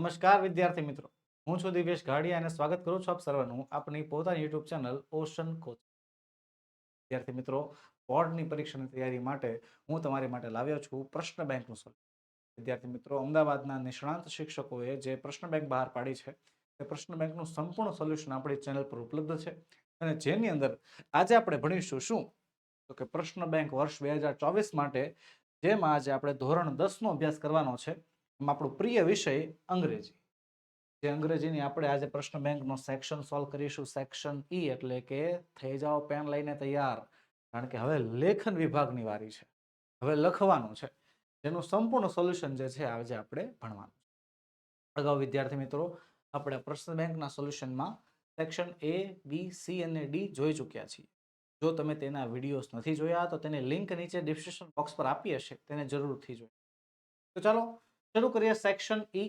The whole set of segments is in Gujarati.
નમસ્કાર વિદ્યાર્થી મિત્રો, હું છું દિવેશ ઘાડિયા અને સ્વાગત કરું છું આપ સર્વનું આપણી પોતાની યુટ્યુબ ચેનલ ઓશન કોચ. વિદ્યાર્થી મિત્રો, બોર્ડની પરીક્ષાની તૈયારી માટે હું તમારી માટે લાવ્યો છું પ્રશ્ન બેંકનું સોલ્યુશન. વિદ્યાર્થી મિત્રો, અમદાવાદના નિષ્ણાંત શિક્ષકોએ જે પ્રશ્ન બેંક બહાર પાડી છે તે પ્રશ્ન બેંકનું સંપૂર્ણ સોલ્યુશન આપણી ચેનલ પર ઉપલબ્ધ છે અને જેની અંદર આજે આપણે ભણીશું શું તો કે પ્રશ્ન બેંક વર્ષ 2024 માટે, જેમાં આજે આપણે ધોરણ 10 નો અભ્યાસ કરવાનો છે. એમાં આપણો પ્રિય વિષય અંગ્રેજી. જે અંગ્રેજીની આપણે આજે પ્રશ્ન બેંકનો સેક્શન સોલ્વ કરીશું, સેક્શન ઈ, એટલે કે થઈ જાઓ પેન લઈને તૈયાર, કારણ કે હવે લેખન વિભાગની વારી છે. હવે લખવાનું છે, જેનું સંપૂર્ણ સોલ્યુશન જે છે આજે આપણે ભણવાનું છે. અગાઉ વિદ્યાર્થી મિત્રો આપણે પ્રશ્ન બેંકના સોલ્યુશનમાં સેક્શન એ, બી, સી અને ડી જોઈ ચૂક્યા છીએ. જો તમે તેના વિડીયોઝ નથી જોયા તો તેની લિંક નીચે ડિસ્ક્રિપ્શન બોક્સ પર આપી હશે, તેને જરૂરથી જોજો. તો ચાલો શરૂ કરીએ સેક્શન ઈ.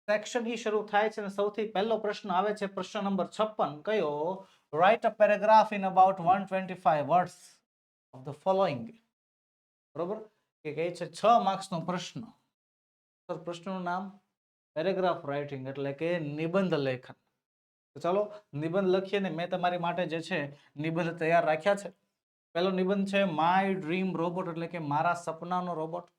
સેક્શન ઈ શરૂ થાય છે અને સૌથી પહેલો પ્રશ્ન આવે છે, પ્રશ્ન નંબર 56. કયો? Write a paragraph in about 125 words of the following. બરોબર, કે કહે છે 6 માર્ક્સનો પ્રશ્ન. પ્રશ્નનું નામ પેરેગ્રાફ રાઇટિંગ, એટલે કે નિબંધ લેખન. તો ચાલો નિબંધ લખીએ ને મેં તમારી માટે જે છે નિબંધ તૈયાર રાખ્યા છે. પહેલો નિબંધ છે માય ડ્રીમ રોબોટ, એટલે કે મારા સપનાનો રોબોટ.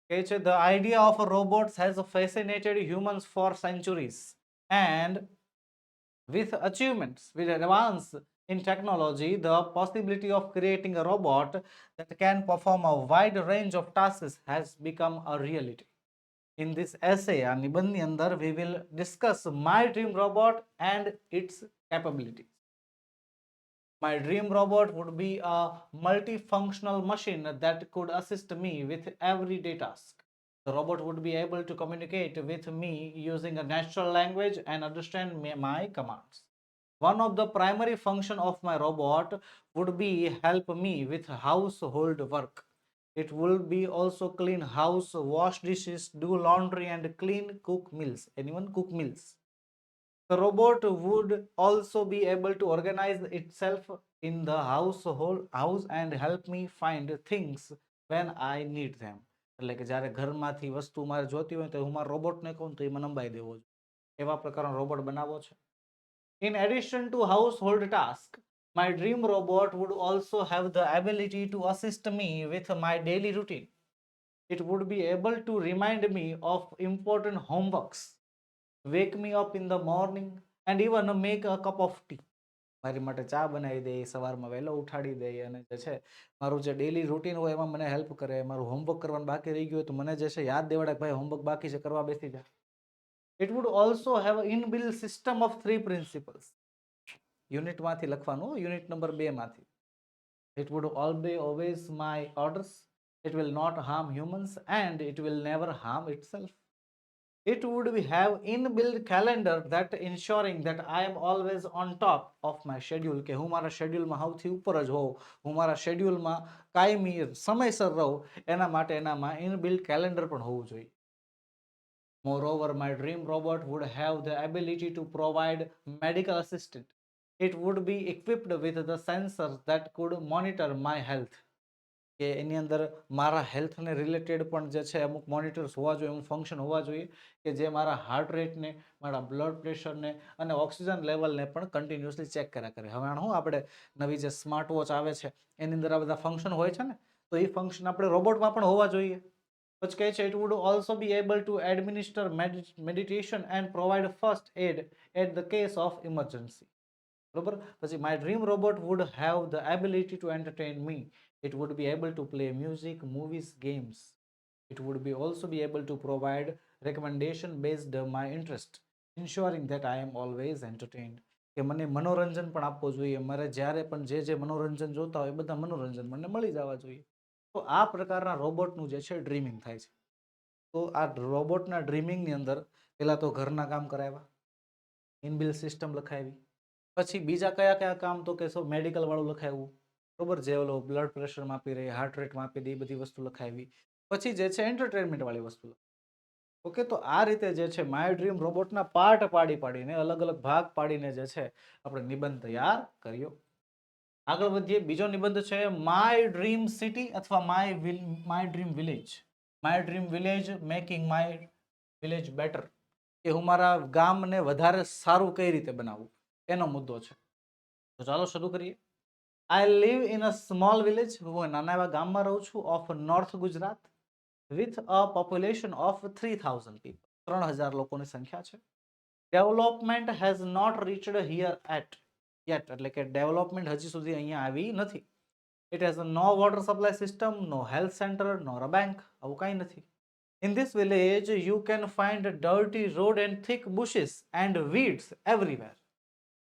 કહે છે the idea of a robots has fascinated humans for centuries, and with achievements, with advance in technology, the possibility of creating a robot that can perform a wide range of tasks has become a reality. In this essay, આ નિબંધની અંદર we will discuss my dream robot and its capabilities. My dream robot would be a multifunctional machine that could assist me with everyday tasks. The robot would be able to communicate with me using a natural language and understand my commands. One of the primary functions of my robot would be help me with household work. It will be also clean house, wash dishes, do laundry and clean cook meals. Anyone cook meals? The robot would also be able to organize itself in the house and help me find things when I need them. એટલે કે જ્યારે ઘરમાંથી વસ્તુ મારે જોતી હોય તો હું મારા રોબોટને કહું તો એ મને અંબાઈ દેવો જોઈએ. એવા પ્રકારનો રોબોટ બનાવવો છે. In addition to household tasks, my dream robot would also have the ability to assist me with my daily routine. It would be able to remind me of important homeworks, wake me up in the morning and even make a cup of tea. મારી માટે ચા બનાવી દે, સવારમાં વહેલો ઉઠાડી દે અને જે છે મારું જે ડેલી રૂટીન હોય એમાં મને હેલ્પ કરે. મારું હોમવર્ક કરવાનું બાકી રહી ગયું હોય તો મને જે છે યાદ દેવડાવે, ભાઈ હોમવર્ક બાકી છે, કરવા બેસી જા. It would also have an inbuilt system of 3 principles. યુનિટમાંથી લખવાનું, યુનિટ નંબર 2 માંથી. It would always my orders. It will not harm humans and it will never harm itself. It would have inbuilt calendar that ensuring that I am always on top of my schedule, કે હું મારા શેડ્યુલમાં સૌથી ઉપર જ હોઉં, હું મારા શેડ્યુલમાં કાયમી સમયસર રહું, એના માટે એનામાં ઇનબિલ્ટ કેલેન્ડર પણ હોવું જોઈએ. Moreover, my dream robot would have the ability to provide medical assistance. It would be equipped with the sensors that could monitor my health. કે એની અંદર મારા હેલ્થને રિલેટેડ પણ જે છે અમુક મોનિટર્સ હોવા જોઈએ, અમુક ફંક્શન હોવા જોઈએ કે જે મારા હાર્ટ રેટને, મારા બ્લડ પ્રેશરને અને ઓક્સિજન લેવલને પણ કન્ટિન્યુઅસલી ચેક કર્યા કરે. હવે હું આપણે નવી જે સ્માર્ટ વોચ આવે છે એની અંદર આ બધા ફંક્શન હોય છે ને, તો એ ફંક્શન આપણે રોબોટમાં પણ હોવા જોઈએ. પછી કહે છે it would also be able to administer meditation and provide first aid at the case of emergency. બરોબર. પછી my dream robot would have the ability to entertain me. It would be able to play music, movies, games. It would be also be able to provide recommendation based on my interest, ensuring that I am always entertained. કે મને મનોરંજન પણ આપવો જોઈએ, મારે જ્યારે પણ જે મનોરંજન જોતા હોય બધા મનોરંજન મને મળી જવા જોઈએ. તો આ પ્રકારના રોબોટનું જે છે ડ્રીમિંગ થાય છે. તો આ રોબોટના ડ્રીમિંગની અંદર પહેલા તો ઘરના કામ કરાવ્યા, ઇનબિલ્ટ સિસ્ટમ લખાવી, પછી બીજા કયા કયા કામ તો કે મેડિકલ વાળું લખાવ્યું, બરોબર, જે ઓલો બ્લડ પ્રેશર માપી રહી, હાર્ટ રેટ માપી દે, એ બધી વસ્તુ લખાવી. પછી જે છે એન્ટરટેનમેન્ટ વાળી વસ્તુ. ઓકે, તો આ રીતે જે છે માય ડ્રીમ રોબોટના પાર્ટ પાડીને અલગ અલગ ભાગ પાડીને જે છે આપણે નિબંધ તૈયાર કર્યો. આગળ વધીએ. બીજો નિબંધ છે માય ડ્રીમ સિટી અથવા my dream village. My dream village making my village better. કે હું મારા ગામને વધારે સારું કઈ રીતે બનાવું, એનો મુદ્દો છે. તો ચાલો શરૂ કરીએ. I live in a small village, હું નાના એવા ગામમાં રહું છું, of north Gujarat, with a population of 3000 people, 3000 લોકોની સંખ્યા છે. Development has not reached here at yet, એટલે કે ડેવલપમેન્ટ હજી સુધી અહીંયા આવી નથી. It has no water supply system, no health centre, nor a bank, આવું કાંઈ નથી. In this village, you can find dirty road and thick bushes and weeds everywhere.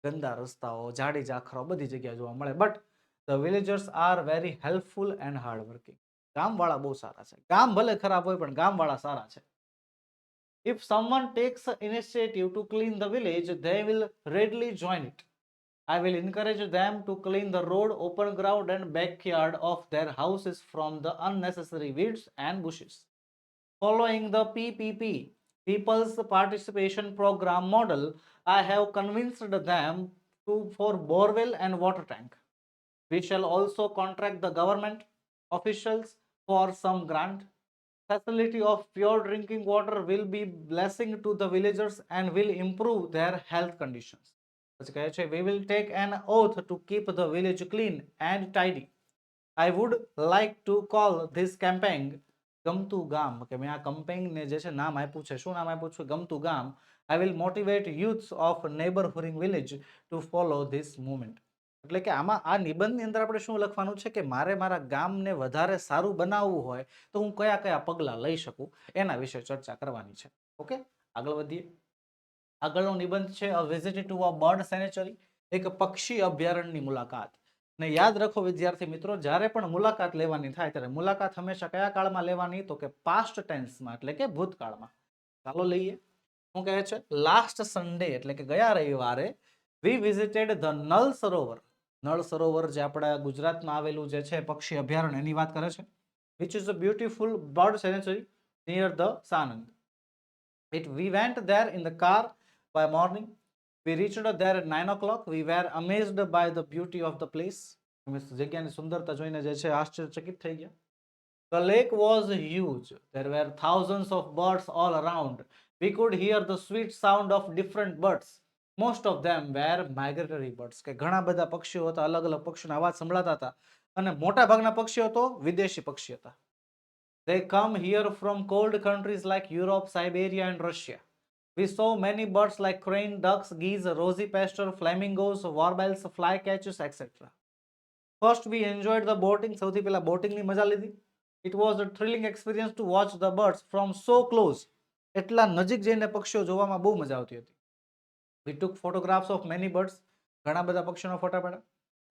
ગંદા રસ્તાઓ, ઝાડી ઝાખરાઓ બધી જગ્યાએ જોવા મળે. But the villagers are very helpful and hard working. ગામવાળા બહુ સારા છે. ગામ ભલે ખરાબ હોય પણ ગામવાળા સારા છે. If someone takes initiative to clean the village, they will readily join it. I will encourage them to clean the road, open ground and backyard of their houses from the unnecessary weeds and bushes. Following the PPP, People's Participation Program model, I have convinced them for borewell and water tank. We shall also contract the government officials for some grant. Facility of pure drinking water will be blessing to the villagers and will improve their health conditions. We will take an oath to keep the village clean and tidy. I would like to call this campaign ગમતું ગામ, કે મેં આ કેમ્પેઇનને જે છે નામ આપ્યું છે, શું નામ આપ્યું છે? ગમતું ગામ. I will motivate youths of neighboring village to follow this movement. એટલે કે આમાં આ નિબંધની અંદર આપણે શું લખવાનું છે કે મારે મારા ગામને વધારે સારું બનાવવું હોય તો હું કયા કયા પગલાં લઈ શકું એના વિશે ચર્ચા કરવાની છે. ઓકે, આગળ વધીએ. આગળનો નિબંધ છે a visit to a bird sanctuary, એક પક્ષી અભયારણ્યની મુલાકાત. ને યાદ રાખો વિદ્યાર્થી મિત્રો, જ્યારે પણ મુલાકાત લેવાની થાય ત્યારે મુલાકાત હંમેશા કયા કાળમાં લેવાની? તો કે પાસ્ટ ટેન્સમાં, એટલે કે ભૂતકાળમાં. ચાલો લઈએ. શું કહે છે? લાસ્ટ સન્ડે, એટલે કે ગયા રવિવારે, વી વિઝિટેડ ધ નળ સરોવર. નળ સરોવર જે આપણા ગુજરાતમાં આવેલું જે છે પક્ષી અભયારણ્ય, એની વાત કરે છે. Which is a beautiful bird century near the Sanand. We went there in the car by morning. We reached there at 9 o'clock. We were amazed by the beauty of the place. જગ્યાની સુંદરતા જોઈને જે છે આશ્ચર્યચકિત થઈ ગયા. The lake was huge. There were thousands of birds all around. We could hear the sweet sound of different birds. Most of them were migratory birds. કે ઘણા બધા પક્ષીઓ હતા, અલગ અલગ પક્ષીઓના અવાજ સંભળાતા હતા અને મોટા ભાગના પક્ષીઓ તો વિદેશી પક્ષી હતા. They come here from cold countries like Europe, Siberia and Russia. We saw many birds like crane, ducks, geese, rosy pasture, flamingos, warbles, flycatchers, etc. First we enjoyed the boating. સૌથી પહેલા બોટિંગની મજા લીધી. It was a thrilling experience to watch the birds from so close. એટલા નજીક જઈને પક્ષીઓ જોવામાં બહુ મજા આવતી હતી. We took photographs of many birds. ઘણા બધા પક્ષીઓના ફોટા પાડ્યા.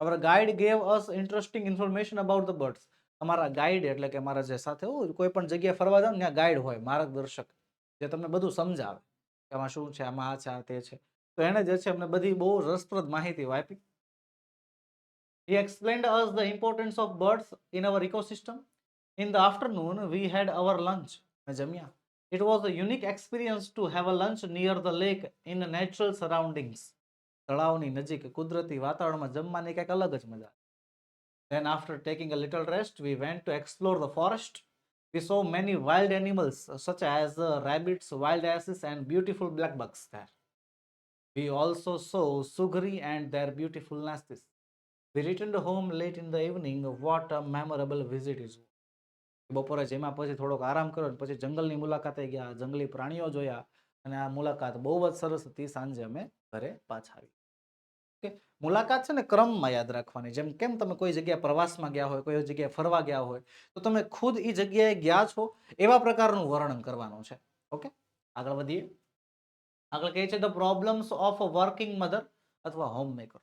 Our guide gave us interesting information about the birds. અમારા ગાઈડ એટલે કે મારા જે સાથે કોઈ પણ જગ્યાએ ફરવા જાવ ને ત્યાં ગાઈડ હોય, માર્ગદર્શક, જે તમને બધું સમજાવે કે આમાં શું છે, આમાં આ છે, આ તે છે. તો એને જે છે અમને બધી બહુ રસપ્રદ માહિતીઓ આપી. He explained us the importance of birds in our ecosystem. In the afternoon, we had our lunch. જમ્યા. It was a unique experience to have a lunch near the lake in natural surroundings. તળાવની નજીક કુદરતી વાતાવરણમાં જમવાની કંઈક અલગ જ મજા. Then after taking a little rest, we went to explore the forest. We saw many wild animals such as rabbits, wild asses and beautiful black bucks there. We also saw sugri and their beautiful nests. We returned home late in the evening. What a memorable visit is. બપોરે જેમાં પછી થોડોક આરામ કર્યો, પછી જંગલની મુલાકાતે ગયા, જંગલી પ્રાણીઓ જોયા અને આ મુલાકાત બહુ જ સરસ હતી. સાંજે અમે ઘરે પાછા આવ્યા. ઓકે, મુલાકાત છે ને ક્રમમાં યાદ રાખવાની. જેમ કેમ તમે કોઈ જગ્યાએ પ્રવાસમાં ગયા હોય, કોઈ જગ્યાએ ફરવા ગયા હોય, તો તમે ખુદ એ જગ્યાએ ગયા છો એવા પ્રકારનું વર્ણન કરવાનું છે. ઓકે, આગળ વધીએ. આગળ કહે છે the problems of working mother અથવા હોમ મેકર.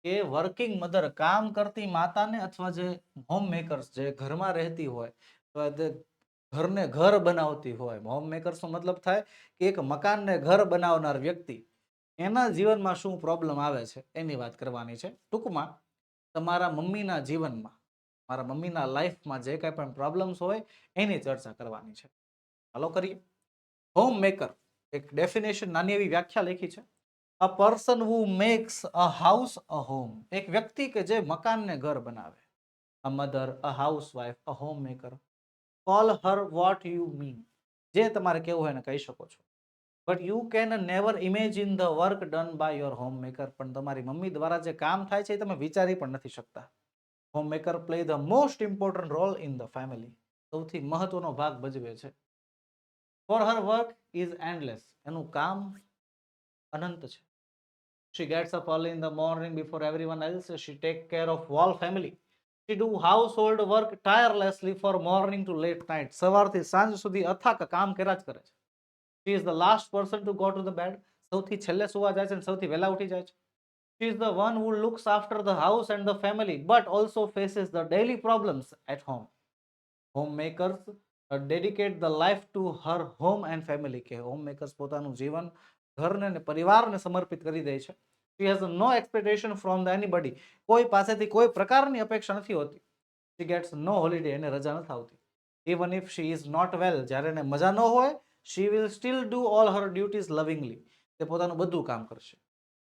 કે વર્કિંગ મધર, કામ કરતી માતાને અથવા જે હોમ મેકર્સ, જે ઘરમાં રહેતી હોય, ઘરને ઘર બનાવતી હોય. હોમ મેકર્સનો મતલબ થાય કે એક મકાનને ઘર બનાવનાર વ્યક્તિ, એના જીવનમાં શું પ્રોબ્લેમ આવે છે એની વાત કરવાની છે. ટૂંકમાં તમારા મમ્મીના જીવનમાં, મારા મમ્મીના લાઈફમાં જે કાંઈ પણ પ્રોબ્લેમ્સ હોય એની ચર્ચા કરવાની છે. ચાલો કરીએ. હોમ મેકર એક ડેફિનેશન, નાની એવી વ્યાખ્યા લખી છે. A person who makes a house a home. એક વ્યક્તિ કે જે મકાનને ઘર બનાવે. A mother, a housewife, a home maker. Call her what you mean. જે તમારે કેવું હોય એને કહી શકો છો. But you can never imagine the work done by your homemaker. પણ તમારી મમ્મી દ્વારા જે કામ થાય છે એ તમે વિચારી પણ નથી શકતા. Homemaker play the most important role in the family. સૌથી મહત્વનો ભાગ ભજવે છે. For her work is endless. એનું કામ અનંત છે. She gets up early in the morning before everyone else. She takes care of whole family. She do household work tirelessly for morning to late night. સવારથી સાંજ સુધી અથાક કામ કર્યા જ કરે છે. She is the last person to go to the bed. સૌથી છેલ્લે સુવા જાય છે અને સૌથી વહેલા ઉઠી જાય છે. She is the one who looks after the house and the family, but also faces the daily problems at home. Homemakers dedicate the life to her home and family. કે homemakers પોતાનું જીવન ઘરને અને પરિવારને સમર્પિત કરી દે છે. She has no expectation from the anybody. કોઈ પાસેથી કોઈ પ્રકારની અપેક્ષા નથી હોતી. She gets no holiday. એને રજા નથી આવતી. Even if she is not well, જ્યારે એને મજા ન હોય, she will still do all her duties lovingly. તે પોતાનું બધું કામ કરશે.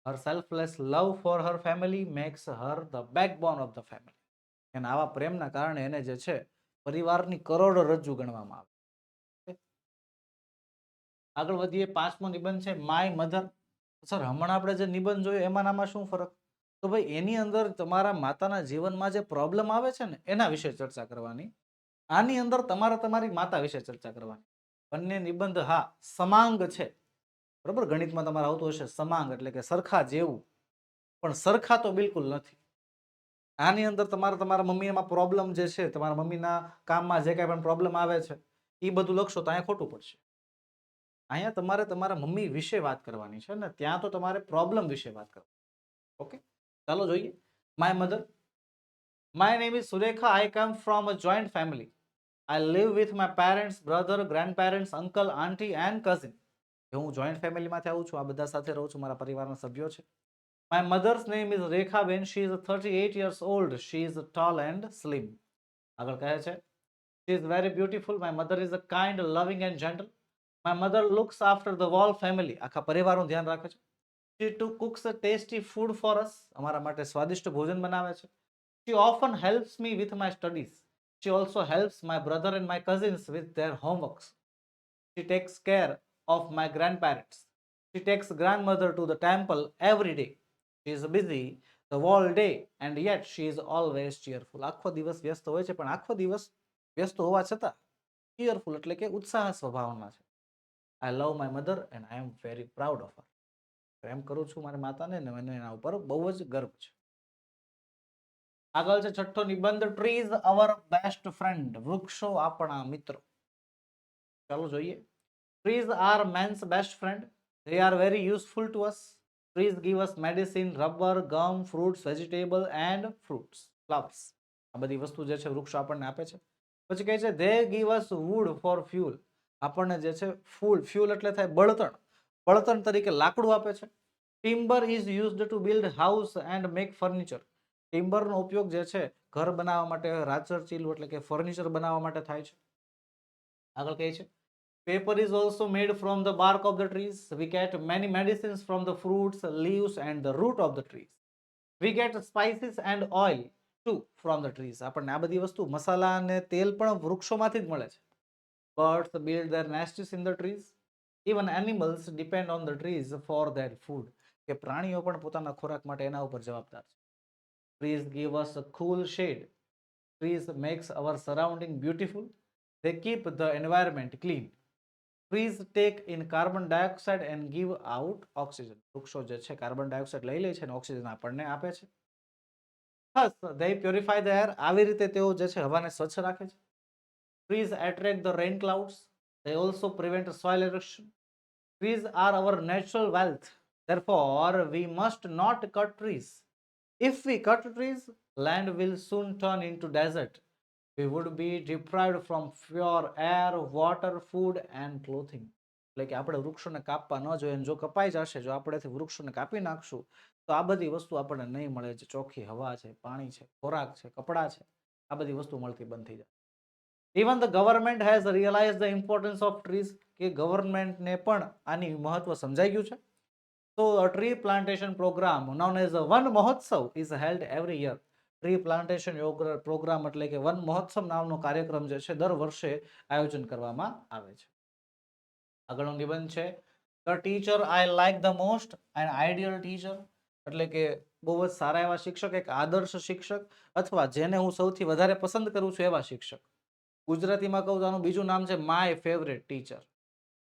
Her selfless love for her family makes her the backbone of the family. અને આવા પ્રેમના કારણે એને જે છે પરિવારની કરોડરજ્જુ ગણવામાં આવે. આગળ વધીએ. 5મો નિબંધ છે માય મધર. સર હમણાં આપણે જે નિબંધ જોયો એમાં નામાં શું ફરક? તો ભાઈ એની અંદર તમારા માતાના જીવનમાં જે પ્રોબ્લેમ આવે છે ને એના વિશે ચર્ચા કરવાની. આની અંદર તમારી માતા વિશે ચર્ચા કરવાની. બંને નિબંધ હા સમાંગ છે. બરોબર, ગણિતમાં તમારે આવતું હશે સમાંગ એટલે કે સરખા જેવું, પણ સરખા તો બિલકુલ નથી. આની અંદર તમારા મમ્મીમાં પ્રોબ્લેમ જે છે, તમારા મમ્મીના કામમાં જે કાંઈ પણ પ્રોબ્લેમ આવે છે એ બધું લખશો તો અહીંયા ખોટું પડશે. અહીંયા તમારે તમારા મમ્મી વિશે વાત કરવાની છે ને ત્યાં તો તમારે પ્રોબ્લેમ વિશે વાત કરવાની. ઓકે, ચાલો જોઈએ. My mother. My name is Surekha. I come from a joint family. I live with my parents, brother, grandparents, uncle, aunty and cousin. હું જોઈન્ટ ફેમિલીમાંથી આવું છું, આ બધા સાથે રહું છું, મારા પરિવારના સભ્યો છે. My mother's name is Rekha Ben. She is 38 years old. She is tall and slim. આગળ કહે છે she is very beautiful. My mother is a kind, loving and gentle. My mother looks after the whole family. આખા પરિવારનું ધ્યાન રાખે છે. She too cooks a tasty food for us. અમારા માટે સ્વાદિષ્ટ ભોજન બનાવે છે. She often helps me with my studies. She also helps my brother and my cousins with their homeworks. She takes care of my grandparents. She takes grandmother to the temple every day. She is busy the whole day and yet she is always cheerful. આખો દિવસ વ્યસ્ત હોય છે પણ આખો દિવસ વ્યસ્ત હોવા છતાં cheerful એટલે કે ઉત્સાહ સ્વભાવના છે. I love my mother and I am very proud of her. પ્રેમ કરું છું મારી માતાને અને મને એના ઉપર બહુ જ ગર્વ છે. આગળ છે 6થો નિબંધ ટ્રીઝ અવર બેસ્ટ ફ્રેન્ડ. વૃક્ષો આપણા મિત્રો. ચાલો જોઈએ. Trees are man's best friend. They are very useful to us. Trees give us medicine, rubber, gum, fruits, vegetable and fruits, flowers. આ બધી વસ્તુ જે છે વૃક્ષો આપણને આપે છે. પછી કહે છે they give us wood for fuel. આપણને જે છે fuel એટલે થાય બળતણ. બળતણ તરીકે લાકડું આપે છે. Timber is used to build house and make furniture. ટિમ્બરનો ઉપયોગ જે છે ઘર બનાવવા માટે, રાચરચીલું એટલે કે ફર્નિચર બનાવવા માટે થાય છે. આગળ કહે છે paper is also made from the bark of the trees. We get many medicines from the fruits, leaves and the root of the trees. We get spices and oil too from the trees. આપણને આ બધી વસ્તુ મસાલા અને તેલ પણ વૃક્ષોમાંથી જ મળે છે. Birds build their nests in the trees. Even animals depend on the trees for their food. કે પ્રાણીઓ પણ પોતાના ખોરાક માટે એના ઉપર જવાબદાર છે. Trees give us a cool shade. Trees makes our surrounding beautiful. They keep the environment clean. Trees take in carbon dioxide and give out oxygen. વૃક્ષો જે છે કાર્બન ડાયોક્સાઇડ લઈ લે છે અને ઓક્સિજન આપણને આપે છે. Thus, they purify the air. આવી રીતે તેઓ જે છે હવાને સ્વચ્છ રાખે છે. Trees attract the rain clouds. They also prevent soil erosion. Trees are our natural wealth. Therefore, we must not cut trees. If we cut trees, land will soon turn into desert. We would be deprived from pure air, water, food and clothing. એટલે કે આપણે વૃક્ષોને કાપવા ન જોઈએ. જો કપાઈ જશે, જો આપણે વૃક્ષોને કાપી નાખશું તો આ બધી વસ્તુ આપણને નહીં મળે. જે ચોખ્ખી હવા છે, પાણી છે, ખોરાક છે, કપડાં છે, આ બધી વસ્તુ મળતી બંધ થઈ જાય. Even the government has realized the importance of trees. કે ગવર્મેન્ટને પણ આની મહત્વ સમજાઈ ગયું છે. So a tree plantation program known as a Van Mahotsav is held every year. Tree plantation program એટલે કે વન મહોત્સવ નામનો કાર્યક્રમ જે છે દર વર્ષે આયોજન કરવામાં આવે છે. આગળનો નિબંધ છે the teacher I like the most an ideal teacher, એટલે કે બહુ જ સારા એવા શિક્ષક, એક આદર્શ શિક્ષક, અથવા જેને હું સૌથી વધારે પસંદ કરું છું એવા શિક્ષક. ગુજરાતીમાં કહું તો આનું બીજું નામ છે માય ફેવરેટ ટીચર.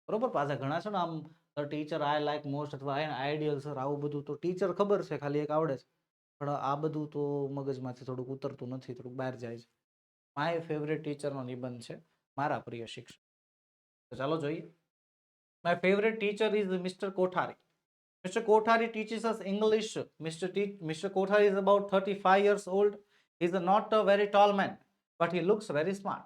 બરોબર, પાછા ઘણા છે ને આમ the teacher I like most અથવા આઈડિયલ સર, આવું બધું તો ટીચર ખબર છે, ખાલી એક આવડે છે, પણ આ બધું તો મગજમાંથી થોડુંક ઉતરતું નથી, થોડુંક બહાર જાય છે. માય ફેવરેટ ટીચરનો નિબંધ છે, મારા પ્રિય શિક્ષક. તો ચાલો જોઈએ. My favourite teacher is mister Kothari. Mr. Kothari teaches us English. Mr. Kothari is about 35 years old. He's not a very tall man, but he looks very smart.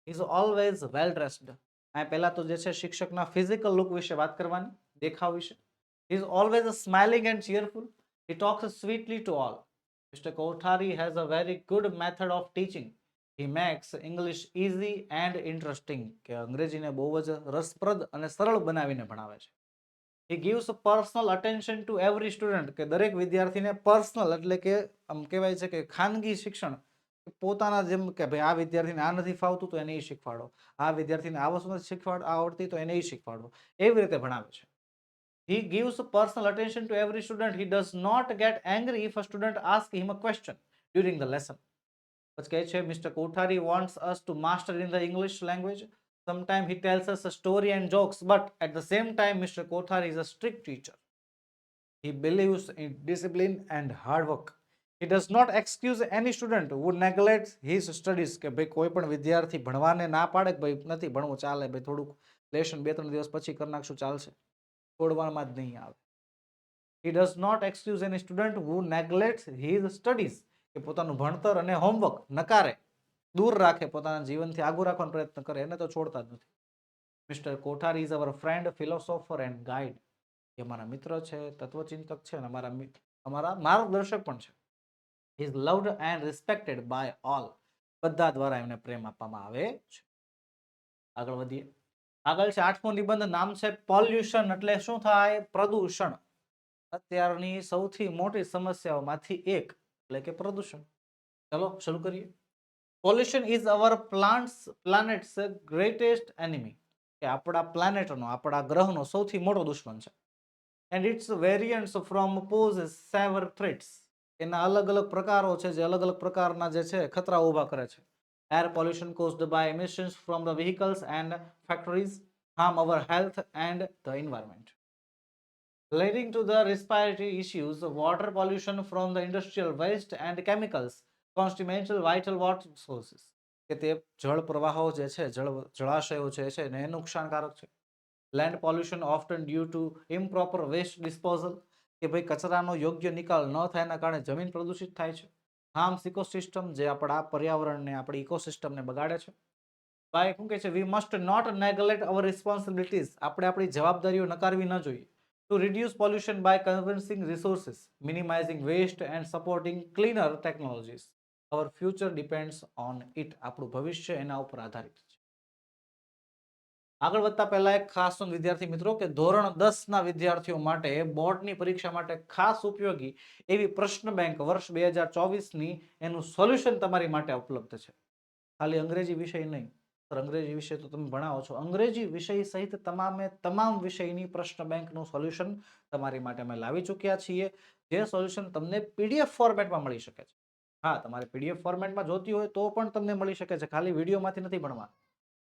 He's always well dressed. આ પહેલા તો જે છે શિક્ષકના ફિઝિકલ લુક વિશે વાત કરવાની, દેખાવ વિશે. He is always smiling and cheerful. He talks sweetly to all. Mr. Kothari has a very good method of teaching. He makes English easy and interesting. કે અંગ્રેજીને બહુ જ રસપ્રદ અને સરળ બનાવીને ભણાવે છે. He gives personal attention to every student, કે દરેક વિદ્યાર્થીને પર્સનલ એટલે કે આમ કહેવાય છે કે ખાનગી શિક્ષણ, પોતાના જેમ કે ભાઈ આ વિદ્યાર્થીને આ નથી ફાવતું તો એને એ શીખવાડો, આ વિદ્યાર્થીને આ વસ્તુ નથી આવડતી તો એને એ શીખવાડો, એવી રીતે ભણાવે છે. He gives personal attention to every student. He does not get angry if a student asks him a question during the lesson. પછી કહે છે Mr. Kothari wants us to master in the English language. Sometimes he tells us a story and jokes, but at the same time, Mr. Kothari is a strict teacher. He believes in discipline and hard work. He does not excuse any student who neglects his studies. કે ભાઈ કોઈ પણ વિદ્યાર્થી ભણવાને ના પાડે કે ભાઈ નથી ભણવું, ચાલે ભાઈ થોડુંક લેશન 2-3 દિવસ પછી કરી નાખશું, ચાલશે, છોડવામાં જ નહીં આવે. He does not excuse any student who neglects his studies. કે પોતાનું ભણતર અને હોમવર્ક નકારે, દૂર રાખે, પોતાના જીવનથી આગળ રાખવાનો પ્રયત્ન કરે, એને તો છોડતા જ નથી. Mister Kothari is our friend, philosopher and guide. એ અમારા મિત્ર છે, તત્વચિંતક છે અને અમારા માર્ગદર્શક પણ છે. He is loved and respected by all. બધા દ્વારા એમને પ્રેમ આપવામાં આવે છે. આગળ વધીએ. આગળ છે 8મો નિબંધ, નામ છે પોલ્યુશન, એટલે શું થાય? પ્રદૂષણ. અત્યારની સૌથી મોટી સમસ્યાઓમાંથી એક એટલે કે પ્રદૂષણ. ચલો શરૂ કરીએ. Pollution is our planet's greatest enemy. કે આપણા પ્લાનેટનો, આપણા ગ્રહનો સૌથી મોટો દુશ્મન છે. And its variants from pose severe threats. એના અલગ અલગ પ્રકારો છે જે અલગ અલગ પ્રકારના જે છે ખતરા ઊભા કરે છે. Air pollution caused by emissions from the vehicles and factories harm our health and the environment, leading to the respiratory issues. Water pollution from the industrial waste and chemicals constitute vital water sources. કે તે જળ પ્રવાહો જે છે, જળાશયો છે એને નુકસાનકારક છે. Land pollution often due to improper waste disposal. કે ભાઈ કચરાનો યોગ્ય નિકાલ ન થયાના કારણે જમીન પ્રદૂષિત થાય છે. હાર્મ્સ ઇકોસિસ્ટમ, જે આપણા પર્યાવરણને, આપણી ઇકોસિસ્ટમને બગાડે છે. બાય શું કહે છે? We must not neglect our responsibilities. આપણે આપણી જવાબદારીઓ નકારવી ન જોઈએ. To reduce pollution by conserving resources, minimising waste and supporting cleaner technologies. Our future depends on it. આપણું ભવિષ્ય એના ઉપર આધારિત છે. આગળ વધતા પહેલા એક ખાસ વિદ્યાર્થી મિત્રો, કે ધોરણ 10 ના વિદ્યાર્થીઓ માટે બોર્ડની પરીક્ષા માટે ખાસ ઉપયોગી એવી પ્રશ્ન બેંક વર્ષ 2024 ની એનું સોલ્યુશન તમારી માટે ઉપલબ્ધ છે. ખાલી અંગ્રેજી વિષય નહીં, અંગ્રેજી વિષય તો તમે ભણાવો છો, અંગ્રેજી વિષય સહિત તમામ વિષયની પ્રશ્ન બેંકનું સોલ્યુશન તમારી માટે અમે લાવી ચૂક્યા છીએ. જે સોલ્યુશન તમને પીડીએફ ફોર્મેટમાં મળી શકે છે. હા, તમારે પીડીએફ ફોર્મેટમાં જોતી હોય તો પણ તમને મળી શકે છે, ખાલી વિડીયોમાંથી નથી ભણવાનું.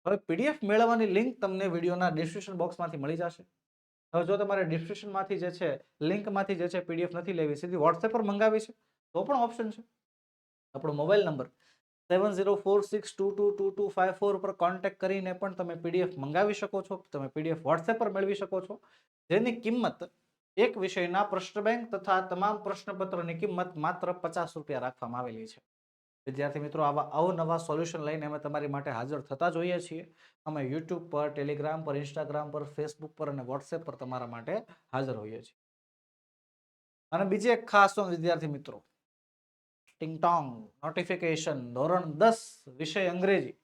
હવે પીડીએફ મેળવવાની લિંક તમને વિડીયોના ડિસ્ક્રિપ્શન બોક્સમાંથી મળી જશે. હવે જો તમારે ડિસ્ક્રિપ્શનમાંથી જે છે, લિંકમાંથી જે છે પીડીએફ નથી લેવી, સીધી વોટ્સએપ પર મંગાવી છે તો પણ ઓપ્શન છે. આપણો મોબાઈલ નંબર 7046222254 પર કોન્ટેક્ટ કરીને પણ તમે પીડીએફ મંગાવી શકો છો. તમે પીડીએફ વોટ્સએપ પર મેળવી શકો છો, જેની કિંમત એક વિષયના પ્રશ્ન બેંક તથા તમામ પ્રશ્નપત્રની કિંમત માત્ર 50 રૂપિયા રાખવામાં આવેલી છે. વિદ્યાર્થી મિત્રો, આવા અવનવા સોલ્યુશન લઈને અમે તમારી માટે હાજર થતા જોઈએ છીએ. અમે યુટ્યુબ પર, ટેલિગ્રામ પર, ઇન્સ્ટાગ્રામ પર, ફેસબુક પર અને વોટ્સએપ પર તમારા માટે હાજર હોઈએ છીએ. અને બીજી એક ખાસ વિદ્યાર્થી મિત્રો, ટિંગટોંગ નોટિફિકેશન, ધોરણ 10 વિષય અંગ્રેજી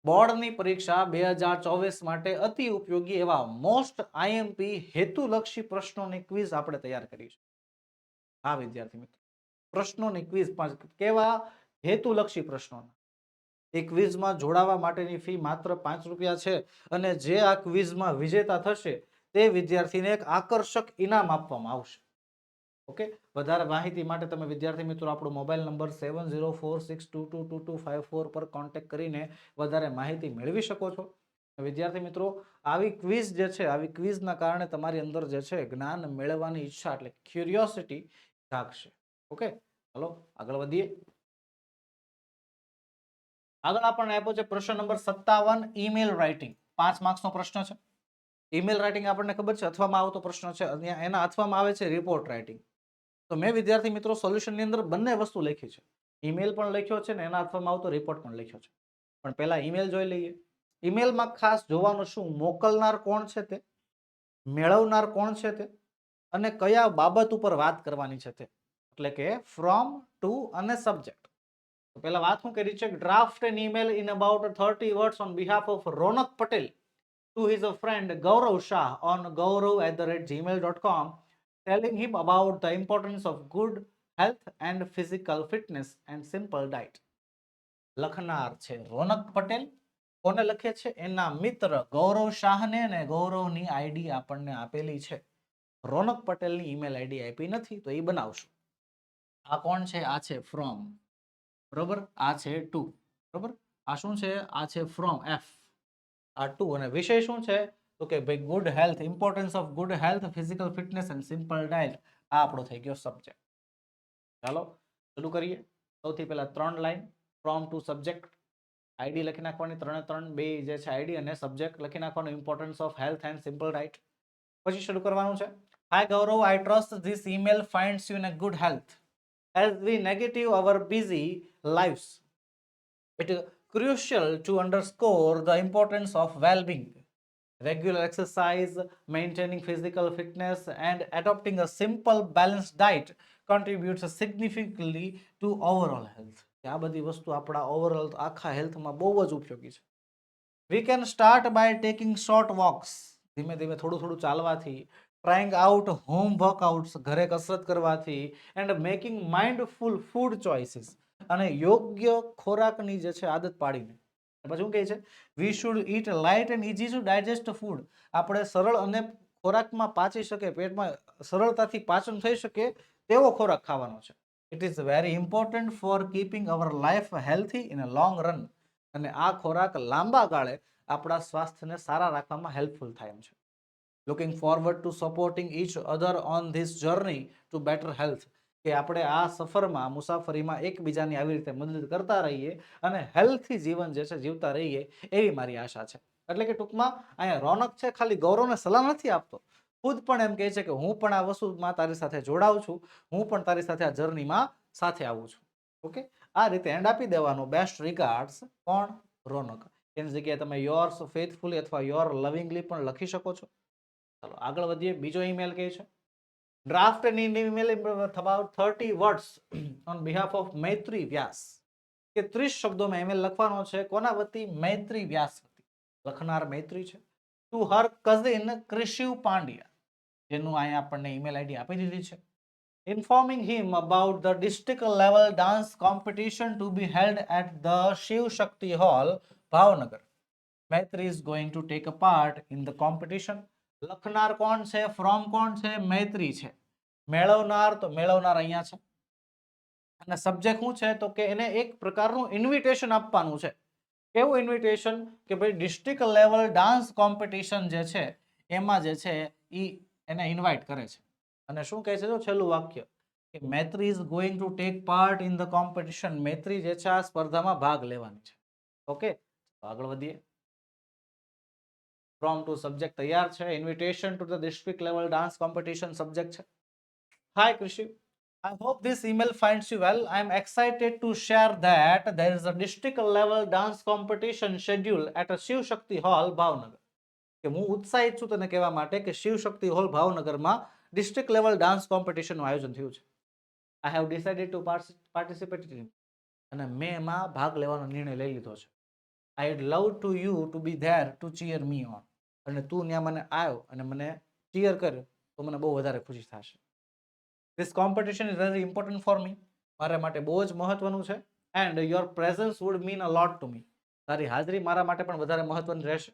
બોર્ડની પરીક્ષા 2024 માટે અતિ ઉપયોગી એવા મોસ્ટ આઈએમપી હેતુલક્ષી પ્રશ્નોની ક્વિઝ આપણે તૈયાર કરી છે. હા વિદ્યાર્થી મિત્રો, પ્રશ્નોની ક્વિઝ, કેવા? હેતુલક્ષી પ્રશ્નો. એ ક્વિઝમાં જોડાવા માટેની ફી માત્ર 5 રૂપિયા છે અને જે આ ક્વિઝમાં વિજેતા થશે તે વિદ્યાર્થીને એક આકર્ષક ઇનામ આપવામાં આવશે. ઓકે, વધારે માહિતી માટે તમે વિદ્યાર્થી મિત્રો આપણો મોબાઈલ નંબર 7046222254 પર કોન્ટેક્ટ કરીને વધારે માહિતી મેળવી શકો છો. વિદ્યાર્થી મિત્રો, આવી ક્વિઝ જે છે, આવી ક્વિઝના કારણે તમારી અંદર જે છે જ્ઞાન મેળવવાની ઈચ્છા એટલે ક્યુરિયોસિટી જાગશે. ઓકે, ચાલો આગળ વધીએ. આગળ આપણને આપ્યો છે પ્રશ્ન નંબર 57, ઈમેલ રાઇટિંગ. 5 માર્ક્સનો પ્રશ્ન છે. ઈમેલ રાઇટિંગ આપણને ખબર છે અથવામાં આવતો પ્રશ્ન છે, એના અથવામાં આવે છે રિપોર્ટ રાઇટિંગ. તો મેં વિદ્યાર્થી મિત્રો સોલ્યુશનની અંદર બંને વસ્તુ લખી છે. ઈમેલ પણ લખ્યો છે ને એના અથવામાં આવતો રિપોર્ટ પણ લખ્યો છે. પણ પહેલા ઈમેલ જોઈ લઈએ. ઈમેલમાં ખાસ જોવાનું શું, મોકલનાર કોણ છે તે, મેળવનાર કોણ છે તે, અને કયા બાબત ઉપર વાત કરવાની છે તે, એટલે કે ફ્રોમ, ટુ અને સબ્જેક્ટ. તો પહેલા વાત શું કરી છે, draft an email in about 30 words on behalf of Ronak Patel to his friend Gaurav Shah on gaurav@gmail.com, telling him about the importance of good health and physical fitness and simple diet. લખનાર છે રોનક પટેલ. કોને લખે છે, એના મિત્ર ગૌરવ શાહને, ને ગૌરવની આઈડી આપણને આપેલી છે. રોનક પટેલની ઈમેલ આઈડી આપી નથી તો એ બનાવશું. આ કોણ છે, આ છે ફ્રોમ, બરોબર, આ છે ટુ, બરોબર, આ શું છે, આ છે ફ્રોમ એફ, આ ટુ, અને વિષય શું છે તો કે ભાઈ good health, importance of good health, physical fitness and simple diet. આ આપણો થઈ ગયો સબ્જેક્ટ. ચાલો શરૂ કરીએ. સૌથી પહેલા 3 line, from to subject, ID લખી નાખવાની, 3 બે જે છે આઈડી, અને સબ્જેક્ટ લખી નાખવાનું importance of health and simple diet. પછી શરૂ કરવાનું છે. Hi Gaurav, I trust this email finds you in a good health. As we negative our busy lives, it is crucial to underscore the importance of well-being. Regular exercise, maintaining physical fitness, and adopting a simple, balanced diet contributes significantly to overall health. આ બધી વસ્તુ આપણા ઓવરઓલ આખા હેલ્થમાં બહુ જ ઉપયોગી છે. We can start by taking short walks. ધીમે ધીમે થોડું થોડું ચાલવાથી, trying out home workouts, ઘરે કસરત કરવાથી, and making mindful food choices, અને યોગ્ય ખોરાકની જે છે આદત પાડીને. પછી શું કહે છે, we should eat light and easy to digest food. આપણે સરળ અને ખોરાકમાં પાચી શકે, પેટમાં સરળતાથી પાચન થઈ શકે તેવો ખોરાક ખાવાનો છે. It is very important for keeping our life healthy in a long run. અને આ ખોરાક લાંબા ગાળે આપણા સ્વાસ્થ્યને સારા રાખવામાં હેલ્પફુલ થાય એમ છે. Looking forward to supporting each other on this journey to better health. કે આપણે આ સફરમાં, મુસાફરીમાં એકબીજાની આવી રીતે મદદ કરતા રહીએ અને હેલ્થી જીવન જે છે જીવતા રહીએ એવી મારી આશા છે. એટલે કે ટૂંકમાં અહીંયા રોનક છે ખાલી ગૌરવને સલાહ નથી આપતો, ખુદ પણ એમ કહે છે કે હું પણ આ વસ્તુમાં તારી સાથે જોડાઉં છું, હું પણ તારી સાથે આ જર્નીમાં સાથે આવું છું. ઓકે, આ રીતે એન્ડ આપી દેવાનો. બેસ્ટ રિગાર્ડ્સ, કોણ, રોનક. એની જગ્યાએ તમે યોર્સ ફેથફુલી અથવા યોર લવિંગલી પણ લખી શકો છો. ચાલો આગળ વધીએ. બીજો ઈમેલ કહે છે, draft an email about 30 words on behalf of Maitri Vyas. કે 30 શબ્દોમાં ઈમેલ લખવાનો છે. કોના વતી? મૈત્રી વ્યાસ વતી. લખનાર મૈત્રી છે. To her cousin Krishiv Pandya, જેનું અહીંયા આપણને ઈમેલ આઈડી આપી દીધી છે. Informing him about the district level dance competition to be held at the Shiv Shakti Hall, Bhavnagar. Maitri is going to take a part in the competition. લખનાર કોણ છે? ફ્રોમ કોણ છે? મૈત્રી છે. મેળવનાર તો મેળવનાર અહીંયા છે. અને સબ્જેક્ટ શું છે તો કે એને એક પ્રકારનું ઇન્વિટેશન આપવાનું છે. કેવું ઇન્વિટેશન? કે ભાઈ ડિસ્ટ્રિક્ટ લેવલ ડાન્સ કોમ્પિટિશન જે છે એમાં જે છે એને ઇન્વાઇટ કરે છે. અને શું કહે છે? તો છેલ્લું વાક્ય કે Maitri is going to take part in the competition. Maitri જે છે આ સ્પર્ધામાં ભાગ લેવાની છે. ઓકે, આગળ વધીએ. ફ્રોમ ટુ સબ્જેક્ટ તૈયાર છે. Invitation to the district level dance competition subject છે. હાય કૃષિ, I hope this email finds you well. I am excited to share that there is a district level dance competition scheduled at a Shiv Shakti Hall, Bhavnagar. કે હું ઉત્સાહિત છું તને કહેવા માટે કે શિવ શક્તિ હોલ ભાવનગરમાં ડિસ્ટ્રિક્ટ લેવલ ડાન્સ કોમ્પિટિશનનું આયોજન થયું છે. I have decided to participate in it. અને મેં એમાં ભાગ લેવાનો નિર્ણય લઈ લીધો છે. I would love to you to be there to cheer me on. અને તું ત્યાં મને આવ્યો અને મને cheer કર્યો તો મને બહુ વધારે ખુશી થશે. This competition is very important for me. મારા માટે બહુ જ મહત્વનું છે. And your presence would mean a lot to me. તારી હાજરી મારા માટે પણ વધારે મહત્વની રહેશે.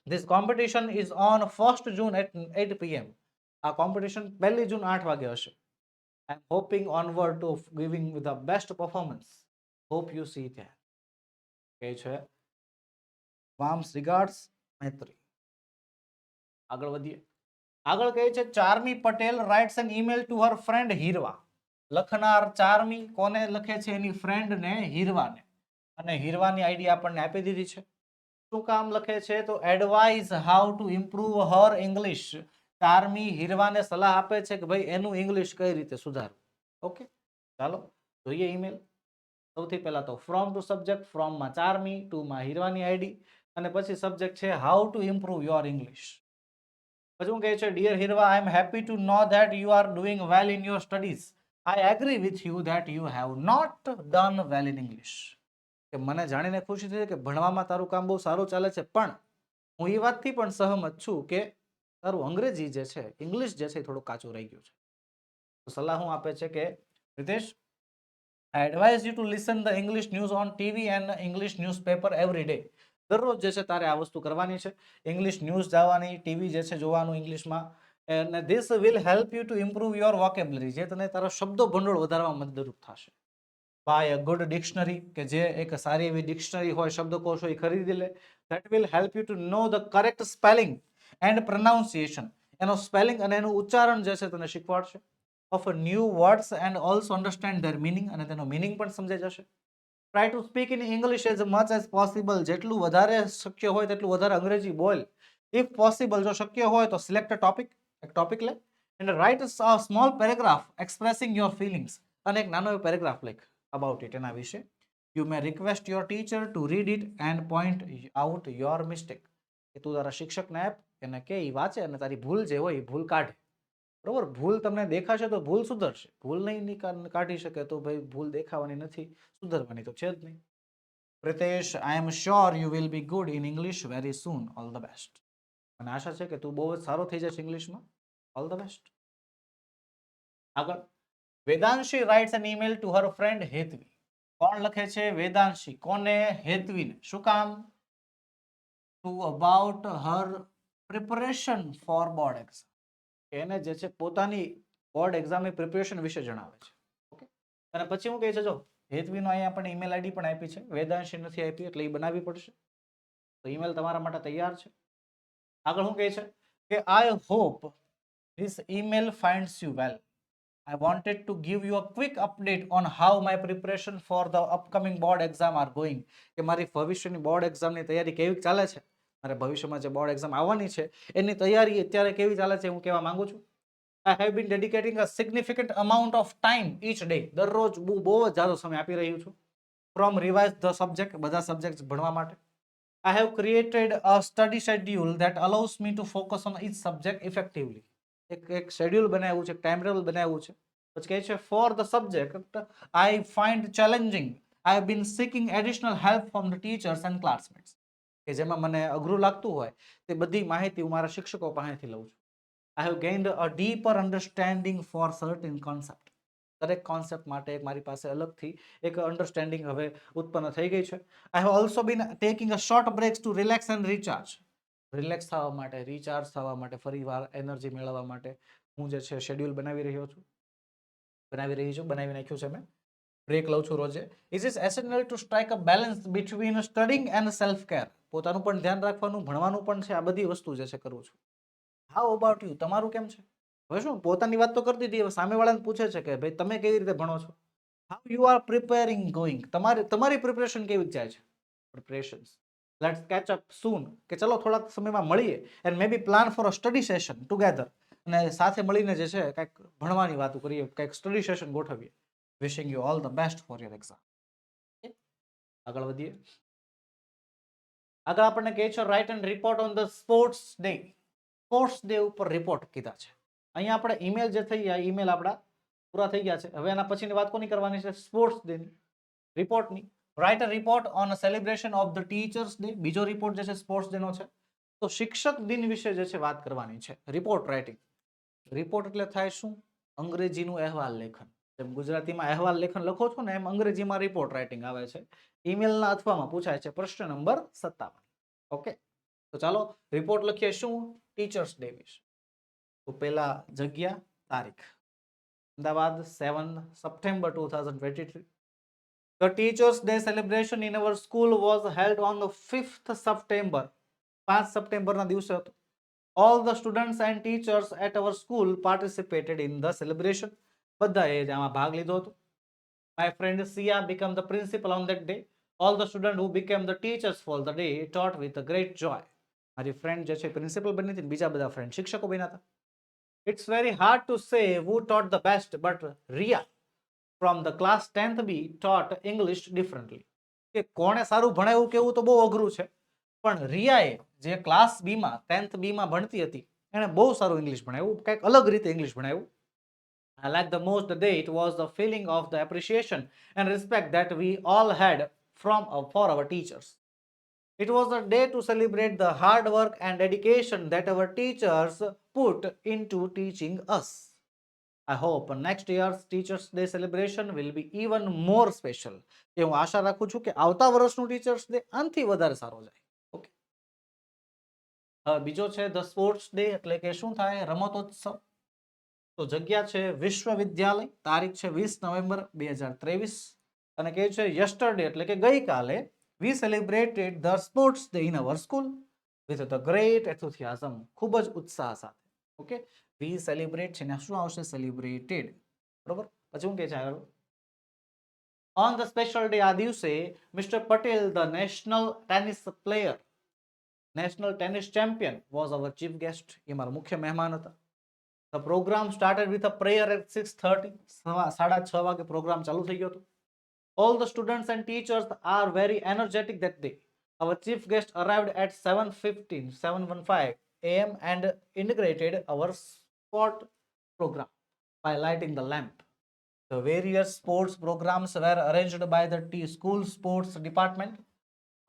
This competition is on 1st June at 8 p.m. આ કોમ્પિટિશન 1 જૂન 8 વાગે હશે. I'm hoping onward to giving the best performance. Hope you see there. કહે છે warm regards મૈત્રી. આગળ વધીએ. આગળ કહે છે Charmi Patel writes an email to her friend હીરવા. લખનાર Charmi કોને લખે છે? એની ફ્રેન્ડ ને, હીરવાને. અને હીરવાની આઈડી આપણને આપી દીધી છે. શું કામ લખે છે? તો advise how to improve her English. Charmi હીરવાને સલાહ આપે છે કે ભાઈ એનું ઇંગ્લિશ કઈ રીતે સુધારવું. ઓકે, ચાલો જોઈએ ઈમેલ. સૌથી પહેલા તો ફ્રોમ ટુ સબ્જેક્ટ, ફ્રોમ માં ચાર્મી, ટુ માં હીરવાની આઈડી, અને પછી સબ્જેક્ટ છે how to improve your English. પછી હું કહે છે dear Hirva, I am happy to know that you are doing well in your studies. I agree with you that you have not done well in English. કે મને જાણીને ખુશી થઈ કે ભણવામાં તારું કામ બહુ સારું ચાલે છે, પણ હું એ વાતથી પણ સહમત છું કે તારું અંગ્રેજી જે છે, ઇંગ્લિશ જે છે, થોડું કાચું રહી ગયું છે. તો સલાહ હું આપે છે કે Ritesh, I advise you to listen the English news on TV and English newspaper every day. દરરોજ જે છે તારે આ વસ્તુ કરવાની છે. ઇંગ્લિશ ન્યૂઝ જોવાની, ટીવી જે છે જોવાનું ઇંગ્લિશમાં. અને this will help you to improve your vocabulary. જે તને તારો શબ્દો ભંડોળ વધારવામાં મદદરૂપ થશે. Buy a good dictionary, કે જે એક સારી એવી ડિક્શનરી હોય, શબ્દકોશ હોય, ખરીદી લે. That will help you to know the correct spelling and pronunciation. એનો સ્પેલિંગ અને એનું ઉચ્ચારણ જે છે તને શીખવાડશે. Of new words and also understand their meaning, અને તેનો meaning પણ સમજાઈ જશે. Try to speak in English as much as possible. જેટલું વધારે શક્ય હોય તેટલું વધારે અંગ્રેજી બોલ. If possible, જો શક્ય હોય તો select a topic, એક ટોપિક લે, and write a small paragraph expressing your feelings. અને એક નાનો પેરેગ્રાફ લખ about it, એના વિશે. You may request your teacher to read it and point out your mistake. કે તું તારા શિક્ષકને આપ, એને કે ઈ વાંચે અને તારી ભૂલ જે હોય એ ભૂલ કાઢે. બરોબર, ભૂલ તમને દેખાશે તો ભૂલ સુધરશે. ભૂલ નહીં કાઢી શકે તો ભાઈ ભૂલ દેખાવાની નથી, સુધરવાની તો છે જ નહીં. Pritesh, I am sure you will be good in English very soon. All the best. મને આશા છે કે તું બહુ જ સારો થઈ જશે ઇંગ્લિશમાં. All the best. આગળ Vedanshi writes an email to her friend Hetvi. કોણ લખે છે? વેદાંશી. કોને? હેતવીને. શું કામ? To about her preparation for board exam. એને જે છે પોતાની બોર્ડ એક્ઝામની પ્રિપરેશન વિશે જણાવે છે. ઓકે, અને પછી હું કહે છે જો હેતવીનો અહીંયા આપણને ઈમેલ આઈડી પણ આપી છે, વેદાંશી નથી આપી એટલે એ બનાવવી પડશે. તો ઈમેલ તમારા માટે તૈયાર છે. આગળ હું કહે છે કે I hope this email finds you well. I wanted to give you a quick update on how my preparation for the upcoming board exam are going. કે મારી ભવિષ્યની બોર્ડ એક્ઝામની તૈયારી કેવી ચાલે છે, મારે ભવિષ્યમાં જે બોર્ડ એક્ઝામ આવવાની છે એની તૈયારી અત્યારે કેવી ચાલે છે હું કહેવા માંગુ છું. I have been dedicating a significant amount of time each day. દરરોજ બહુ જ જાજો સમય આપી રહ્યું છું. From revise the subject, બધા સબ્જેક્ટ ભણવા માટે. I have created a study schedule that allows me to focus on each subject effectively. એક શેડ્યુલ બનાવ્યું છે, એક ટાઈમ ટેબલ બનાવ્યું છે. પછી કહે છે for the subject I find challenging I have been seeking additional help from the teachers and classmates. કે જેમાં મને અઘરું લાગતું હોય તે બધી માહિતી હું મારા શિક્ષકો પાસેથી લઉં છું. I have gained a deeper understanding for certain concept. દરેક કોન્સેપ્ટ માટે મારી પાસે અલગથી એક અન્ડરસ્ટેન્ડિંગ હવે ઉત્પન્ન થઈ ગઈ છે. I have also been taking a short breaks to relax and recharge. Relax થવા માટે, રિચાર્જ થવા માટે, ફરીવાર એનર્જી મેળવવા માટે હું જે છે શેડ્યુલ બનાવી નાખ્યું છે મેં. બ્રેક લઉં છું રોજે. It is essential to strike a balance between studying and self care. પોતાનું પણ ધ્યાન રાખવાનું, ભણવાનું પણ છે, આ બધી વસ્તુ જે છે કરું છું. How about you? તમારું કેમ છે? હવે શું પોતાની વાત તો કરતી હતી, હવે સામેવાળાને પૂછે છે કે ભાઈ તમે કેવી રીતે ભણો છો? How you are preparing going? તમારી પ્રિપરેશન કેવી જાય છે? Preparations. Let's catch up soon. કે ચલો થોડાક સમયમાં મળીએ and may be plan for a study session together. અને સાથે મળીને જે છે કંઈક ભણવાની વાતો કરીએ, કંઈક સ્ટડી સેશન ગોઠવીએ. Wishing you all the best for your exam. આગળ વધીએ. આગળ આપણને કહે છે write and report on the sports day. Sports day ઉપર રિપોર્ટ કીધા છે. અહીંયા આપણે ઈમેલ જે થઈ ગયા, ઈમેલ આપણા પૂરા થઈ ગયા છે. હવે એના પછીની વાત કોની કરવાની છે? સ્પોર્ટ્સ ડેની, રિપોર્ટની. Write a report on celebration of the teachers day. બીજો રિપોર્ટ જે છે સ્પોર્ટ્સ ડે નો છે. તો શિક્ષક દિન વિશે જે છે વાત કરવાની છે. Report writing. રિપોર્ટ એટલે થાય શું? અંગ્રેજીનું અહેવાલ લેખન. જેમ ગુજરાતીમાં અહેવાલ લેખન લખો છો ને એમ અંગ્રેજીમાં રિપોર્ટ રાઇટિંગ આવે છે. ઈમેલના અથવામાં પૂછાય છે પ્રશ્ન નંબર 57. ઓકે, તો ચાલો રિપોર્ટ લખીએ શું ટીચર્સ ડે વિશે. તો પહેલા જગ્યા તારીખ Ahmedabad 7 September 2023. The Teachers Day celebration in our school was held on the 5th September. 5 સપ્ટેમ્બરના દિવસે હતો. All the students and teachers at our school participated in the celebration. બધાએ આમાં ભાગ લીધો હતો. My friend Sia became the principal on that day. All the students who became the teachers for the day taught with a great joy. મારી ફ્રેન્ડ જે છે પ્રિન્સિપલ બની હતી, બીજા બધા ફ્રેન્ડ શિક્ષકો બન્યા હતા. It's very hard to say who taught the best, but Ria from the class 10th B taught English differently. કે કોણે સારું ભણાવ્યું કેવું તો બહુ અઘરું છે, પણ રિયાએ જે ક્લાસ બી માં 10th B માં ભણતી હતી એણે બહુ સારું ઇંગ્લિશ ભણાવ્યું, કંઈક અલગ રીતે English ભણાવ્યું. I like the most the day it was the feeling of the appreciation and respect that we all had for our teachers. It was a day to celebrate the hard work and dedication that our teachers put into teaching us. I hope next year's Teachers Day celebration will be even more special. કે હું આશા રાખું છું કે આવતા વર્ષનું ટીચર્સ ડે આનથી વધારે સારો જાય. ઓકે. બીજો છે ધ સ્પોર્ટ્સ ડે, એટલે કે શું થાય રમતોત્સવ. તો જગ્યા છે વિશ્વવિદ્યાલય, તારીખ છે 20 નવેમ્બર 2023 અને કે છે યસ્ટરડે એટલે કે ગઈકાલે we celebrated the sports day in our school with the great enthusiasm. ખૂબ જ ઉત્સાહ સાથે. ઓકે, we celebrate છે ને શું આવશે celebrated, બરોબર. પછી શું કહે છે આગળ? On the special day આ દિવસે Mr. Patel, the national tennis champion, was our chief guest. એ મારા મુખ્ય મહેમાન હતા. The program started with a prayer at 6:30. 6:30 વાગે પ્રોગ્રામ ચાલુ થઈ ગયો હતો. All the students and teachers are very energetic that day. Our chief guest arrived at 7:15 a.m. and integrated our sport program by lighting the lamp. The various sports programs were arranged by the school sports department.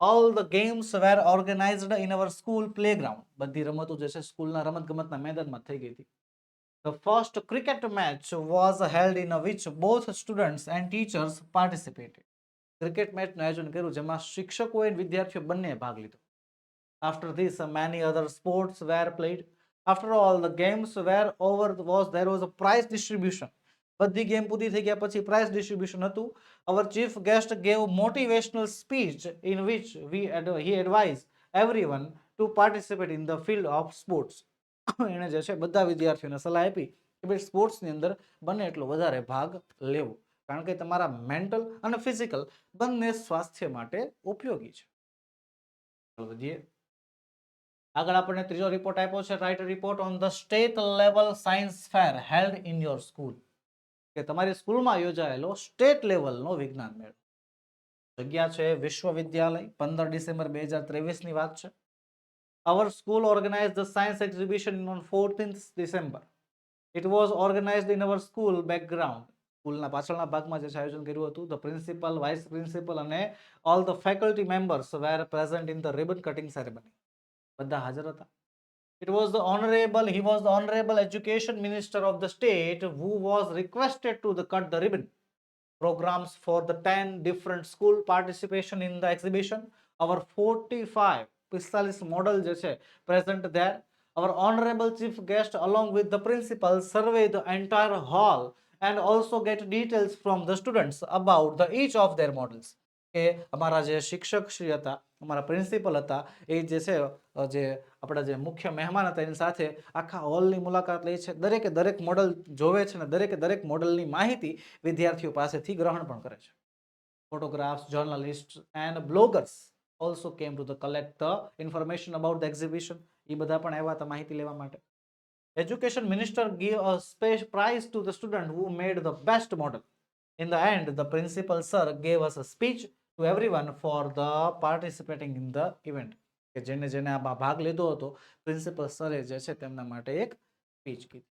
All the games were organized in our school playground. બધી રમતો જે છે સ્કૂલના રમતગમતના મેદાનમાં થઈ ગઈ હતી. The first cricket match was held in which both students and teachers participated. Cricket મેચનું આયોજન કર્યું જેમાં શિક્ષકો અને વિદ્યાર્થીઓ બંને ભાગ લીધો. After this, many other sports were played. After all the games were over, there was a prize distribution. બધી ગેમ પૂરી થઈ ગયા પછી પ્રાઇઝ ડિસ્ટ્રીબ્યુશન હતું. Our chief guest gave motivational speech in which he advised everyone to participate in the field of sports. એણે જે છે બધા વિદ્યાર્થીઓને સલાહ આપી કે ભાઈ સ્પોર્ટ્સની અંદર બને એટલો વધારે ભાગ લેવો, કારણ કે તમારા મેન્ટલ અને ફિઝિકલ બંને સ્વાસ્થ્ય માટે ઉપયોગી છે. વધીએ આગળ. આપણને ત્રીજો રિપોર્ટ આપ્યો છે, write report on the state level science fair held in your school. કે તમારી સ્કૂલમાં યોજાયેલો સ્ટેટ લેવલનો વિજ્ઞાન મેળો. જગ્યા છે વિશ્વવિદ્યાલય, 15 ડિસેમ્બર 2023 ની વાત છે. Our school organized the science exhibition on 14th December. It was organized in our school background. સ્કૂલના પાછળના ભાગમાં જે આયોજન કર્યું હતું. The principal, vice principal અને all the faculty members were present in the ribbon cutting ceremony. બધા હાજર હતા. He was the honorable education minister of the state who was requested to cut the ribbon. Programs for the 10 different school participation in the exhibition. Our 45 model જે છે present there. Our honorable chief guest along with the principal survey the entire hall and also get details from the students about each of their models. કે અમારા જે શિક્ષક શ્રી હતા, અમારા પ્રિન્સિપલ હતા, એ જે છે જે આપણા જે મુખ્ય મહેમાન હતા એની સાથે આખા હોલની મુલાકાત લે છે. દરેકે દરેક મોડલ જોવે છે અને દરેકે દરેક મોડલની માહિતી વિદ્યાર્થીઓ પાસેથી ગ્રહણ પણ કરે છે. Photographs, journalists and bloggers also came to collect the information about the exhibition. એ બધા પણ આવ્યા હતા માહિતી લેવા માટે. Education minister gave a special prize to the student who made the best model. In the end, the principal sir gave us a speech to everyone for the participating in the event. કે જેને જેને આ ભાગ લીધો હતો પ્રિન્સિપલ સરે જે છે તેમના માટે એક સ્પીચ કીધી.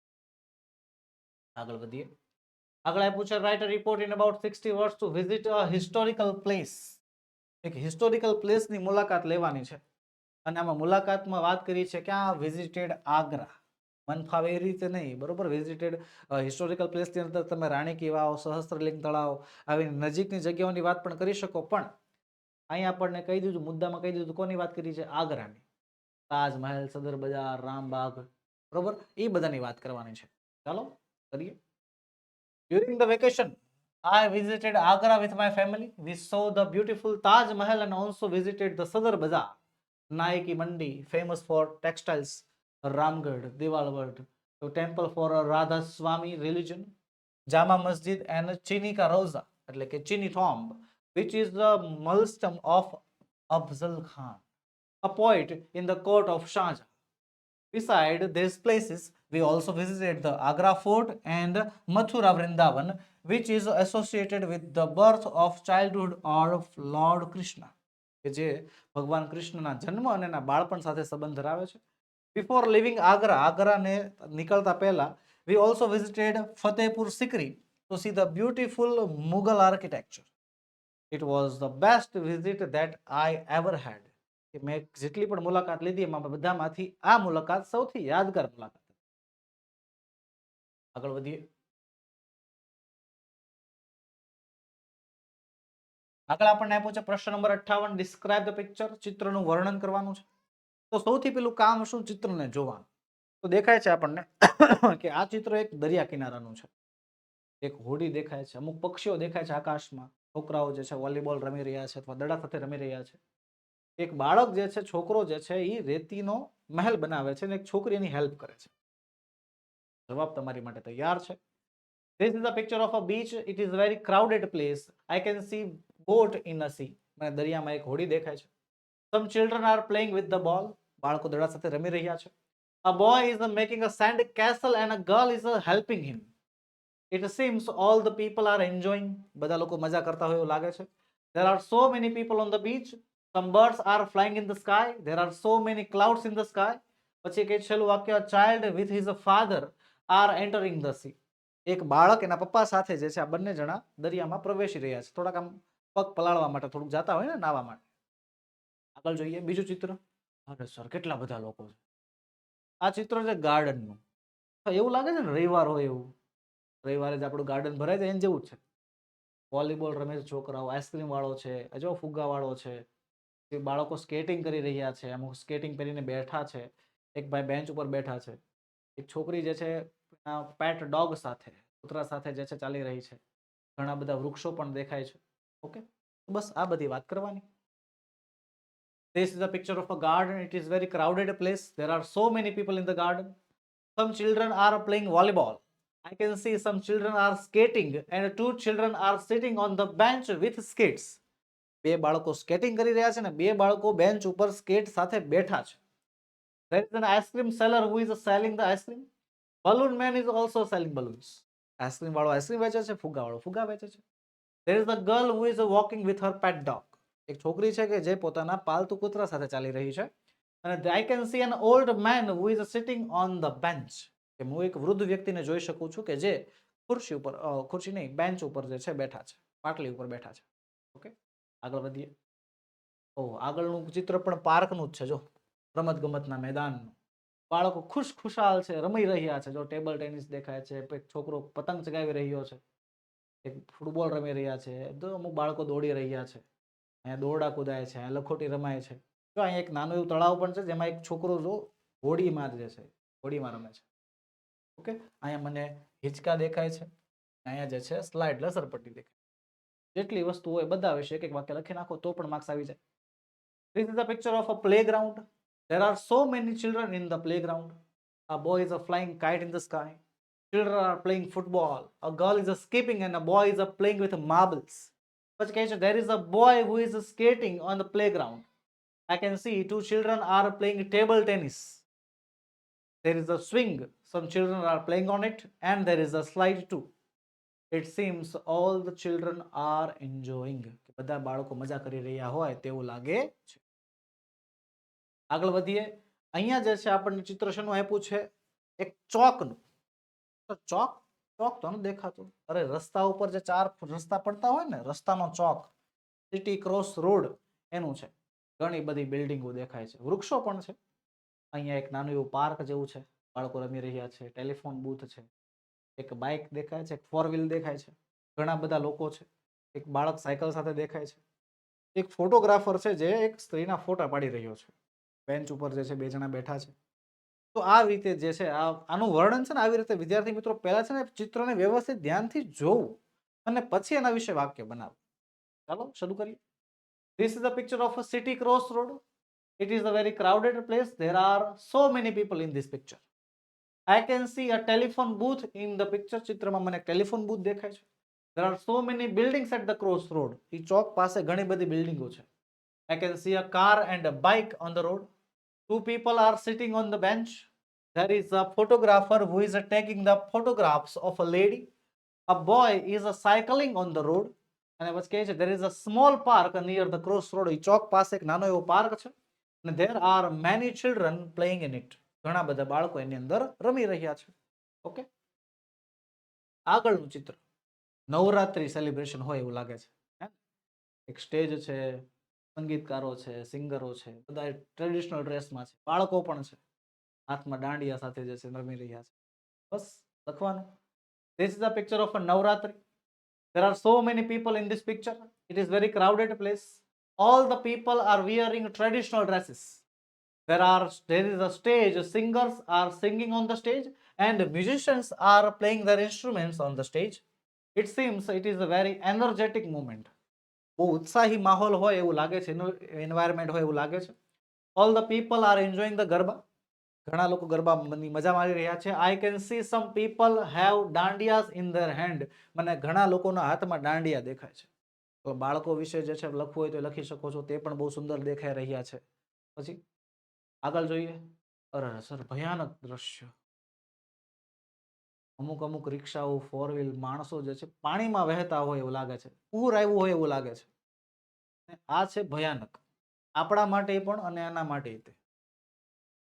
આગળ વધીએ. આગળ આપ્યું છે right a report in about 60 words to visit a historical place. એક હિસ્ટોરિકલ પ્લેસની મુલાકાત લેવાની છે અને આમાં મુલાકાતમાં વાત કરી છે ક્યાં? વિઝિટેડ આગ્રા. મન ફાવે એ રીતે નહીં, બરોબર. વિઝિટેડ હિસ્ટોરિકલ પ્લેસની અંદર તમે રાણી કી વાવ, સહસ્ત્રલિંગ તળાવ આવી નજીકની જગ્યાઓની વાત પણ કરી શકો, પણ અહીંયા આપણને કહી દીધું, મુદ્દામાં કહી દીધું કોની વાત કરી છે? આગ્રાની. તાજમહેલ, સદર બજાર, રામબાગ, બરોબર, એ બધાની વાત કરવાની છે. ચાલો કરીએ. During the vacation, I visited Agra with my family. We saw the beautiful Taj Mahal and also visited the Sadar Bazaar, Naiki Mandi, famous for textiles, Ramgarh, Diwalgarh, the temple for Radha Swami religion, Jama Masjid and Chini Ka Roza, એટલે કે Chini tomb, which is the mausoleum of Afzal Khan, a poet in the court of Shah Jahan. Beside these places, we also visited the Agra fort and Mathura Vrindavan, which is associated with the birth of childhood of Lord Krishna, કે જે ભગવાન કૃષ્ણના જન્મ અને એના બાળપણ સાથે સંબંધ ધરાવે છે. Before leaving Agra, આગ્રાને નીકળતા પહેલા, we also visited Fatehpur Sikri to see the beautiful Mughal architecture. It was the best visit that I ever had. કે મેં જેટલી પણ મુલાકાત લીધી એમાં બધામાંથી આ મુલાકાત સૌથી યાદગાર મુલાકાત. આગળ વધીએ. આગળ આપણને આપ્યું છે પ્રશ્ન નંબર 58, ડિસ્ક્રાઇબ ધ પિક્ચર, ચિત્રનું વર્ણન કરવાનું છે. તો સૌથી પેલું કામ શું? ચિત્રને જોવાનું. તો દેખાય છે આપણને કે આ ચિત્ર એક દરિયા કિનારાનું છે. એક હોડી દેખાય છે, અમુક પક્ષીઓ દેખાય છે આકાશમાં, છોકરાઓ જે છે વોલીબોલ રમી રહ્યા છે અથવા દડા સાથે રમી રહ્યા છે. એક બાળક જે છે, છોકરો જે છે, એ રેતીનો મહેલ બનાવે છે અને એક છોકરી એની હેલ્પ કરે છે. જવાબ તમારી માટે તૈયાર છે. This is a picture of a beach. It is a very crowded place. I can see boat in a sea. મને દરિયામાં એક હોડી દેખાય છે. Some children are playing with the ball. બાળકો દડા સાથે રમી રહ્યા છે. A boy is making a sand castle and a girl is helping him. It seems all the people are enjoying. બધા લોકો મજા કરતા હોય એવું લાગે છે. There are so many people on the beach. Some birds are flying in the sky. There are so many clouds in the sky. પછી કે છેલ્લું વાક્ય, a child with his father are entering the sea. એક બાળક એના પપ્પા સાથે જે છે આ બંને જણા દરિયામાં પ્રવેશી રહ્યા છે. થોડાક આમ પગ પલાળવા માટે થોડુંક જાતા હોય ને નાવા માટે. આગળ જોઈએ બીજું ચિત્ર. અરે સર કેટલા બધા લોકો છે. આ ચિત્ર છે ગાર્ડનનું. એવું લાગે છે ને રવિવાર હોય એવું. રવિવારે જ આપણું ગાર્ડન ભરાય જાય એને જેવું જ છે. વોલીબોલ રમે છે છોકરાઓ, આઈસ્ક્રીમ વાળો છે, જો ફુગ્ગા વાળો છે, બાળકો સ્કેટિંગ કરી રહ્યા છે, અમુક સ્કેટિંગ પહેરીને બેઠા છે, એક ભાઈ બેન્ચ ઉપર બેઠા છે, એક છોકરી જે છે પેટ ડોગ સાથે, કૂતરા સાથે જે છે ચાલી રહી છે, ઘણા બધા વૃક્ષો પણ દેખાય છે. ઓકે, બસ આ બધી વાત કરવાની. This is a picture of a garden. It is very crowded place. There are so many people in the garden. Some children are playing volleyball. I can see some children are skating and two children are sitting on the bench with skates. બે બાળકો સ્કેટિંગ કરી રહ્યા છે ને બે બાળકો બેન્ચ ઉપર સ્કેટ સાથે બેઠા છે. There is an ice cream seller who is selling the ice cream. Balloon man is also selling balloons. Ice cream વાળો આઈસ્ક્રીમ વેચે છે, ફુગ્ગા વાળો ફુગ્ગા વેચે છે. There is a girl who is walking with her pet dog. એક છોકરી છે કે જે પોતાના પાલતુ કૂતરા સાથે ચાલી રહી છે. અને I can see an old man who is sitting on the bench. કે હું એક વૃદ્ધ વ્યક્તિને જોઈ શકું છું કે જે ખુરશી ઉપર, ખુરશી નહીં, બેન્ચ ઉપર જે છે બેઠા છે, પાટલી ઉપર બેઠા છે. ઓકે, આગળ વધીએ. આગળનું ચિત્ર પણ પાર્કનું જ છે. જો રમત ગમતના મેદાનનું, બાળકો ખુશાલ છે, રમી રહ્યા છે. જો ટેબલ ટેનિસ દેખાય છે, એક છોકરો પતંગ ચગાવી રહ્યો છે, એક ફૂટબોલ રમી રહ્યા છે, અમુક બાળકો દોડી રહ્યા છે, અહીંયા દોરડા કુદાય છે, અહીંયા લખોટી રમાય છે. જો અહીંયા એક નાનું એવું તળાવ પણ છે જેમાં એક છોકરો જો હોડીમાં જે છે હોડીમાં રમે છે. ઓકે, અહીંયા મને હિંચકા દેખાય છે, અહીંયા જે છે સ્લાઇડ લસરપટ્ટી દેખાય. જેટલી વસ્તુ હોય બધા વિશે એક એક વાક્ય લખી નાખો તો પણ માર્ક્સ આવી જાય. This is a picture of a playground. There are so many children in the playground. A boy is flying kite in the sky. Children are playing football. A girl is skipping and a boy is playing with marbles. There is a boy who is skating on the playground. I can see two children are playing table tennis. There is a swing. Some children are playing on it and there is a slide too. It seems all the children are enjoying. બધા બાળકો મજા કરી રહ્યા હોય તેવું લાગે છે. આગળ વધીએ. અહીંયા જે છે આપણને ચિત્ર શેનું આપ્યું છે? એક ચોકનું. તો ચોક તો નથી દેખાતું. અરે રસ્તા ઉપર જે ચાર રસ્તા પડતા હોય ને, રસ્તાનો ચોક, સિટી ક્રોસ રોડ, એનું છે. ઘણી બધી બિલ્ડિંગો દેખાય છે, વૃક્ષો પણ છે. અહીંયા એક નાનું એવું પાર્ક જેવું છે, બાળકો રમી રહ્યા છે, ટેલિફોન બૂથ છે, એક બાઇક દેખાય છે, એક ફોર વ્હીલ દેખાય છે, ઘણા બધા લોકો છે, એક બાળક સાયકલ સાથે દેખાય છે, એક ફોટોગ્રાફર છે જે એક સ્ત્રીના ફોટા પાડી રહ્યો છે. બેન્ચ ઉપર જે છે 2 જણા બેઠા છે. તો આ રીતે જે છે આનું વર્ણન છે ને આવી રીતે વિદ્યાર્થી મિત્રો પહેલા છે ને ચિત્રને વ્યવસ્થિત ધ્યાનથી જોવું અને પછી એના વિશે વાક્ય બનાવવું. ચાલો શરૂ કરીએ. This is a picture of a city crossroad. It is a very crowded place. There are so many people in this picture. I can see a telephone booth in the picture. ચિત્રમાં મને ટેલિફોન બૂથ દેખાય છે. There are so many buildings at the crossroad. એ ચોક પાસે ઘણી બધી બિલ્ડિંગો છે. I can see a car and a bike on the road. Two people are sitting on the bench. There is a photographer who is taking the photographs of a lady. A boy is cycling on the road. અને પછી કહે છે there is a small park near the crossroad. એ ચોક પાસે એક નાનો એવો પાર્ક છે અને there are many children playing in it. ઘણા બધા બાળકો એની અંદર રમી રહ્યા છે. ઓકે, આગળનું ચિત્ર નવરાત્રી સેલિબ્રેશન હોય એવું લાગે છે. એક સ્ટેજ છે, સંગીતકારો છે, સિંગરો છે, બધા ટ્રેડિશનલ ડ્રેસમાં છે, બાળકો પણ છે, હાથમાં દાંડિયા સાથે જે છે રમી રહ્યા છે. બસ લખવાનું. This is a picture of a Navratri. There are so many people in this picture. It is very crowded place. All the people are wearing traditional dresses. There is a stage. Singers are singing on the stage, and musicians are playing their instruments on the stage. It seems it is a very energetic moment. બહુ ઉત્સાહી માહોલ હોય એવું લાગે છે, એન્વાયરમેન્ટ હોય એવું લાગે છે. All the people are enjoying the garba. ઘણા લોકો ગરબાની મજા માણી રહ્યા છે. I can see some people have દાંડિયાસ in their hand. મને ઘણા લોકોના હાથમાં દાંડિયા દેખાય છે. તો બાળકો વિશે જે છે લખવું હોય તો લખી શકો છો. તે પણ બહુ સુંદર દેખાઈ રહ્યા છે. પછી આગળ જોઈએ. અરે સર ભયાનક દ્રશ્ય. અમુક અમુક રિક્ષાઓ, 4 વ્હીલ, માણસો જે છે પાણીમાં વહેતા હોય એવું લાગે છે. પૂર આવ્યું હોય એવું લાગે છે. આ છે ભયાનક, આપણા માટે પણ અને એના માટે તે.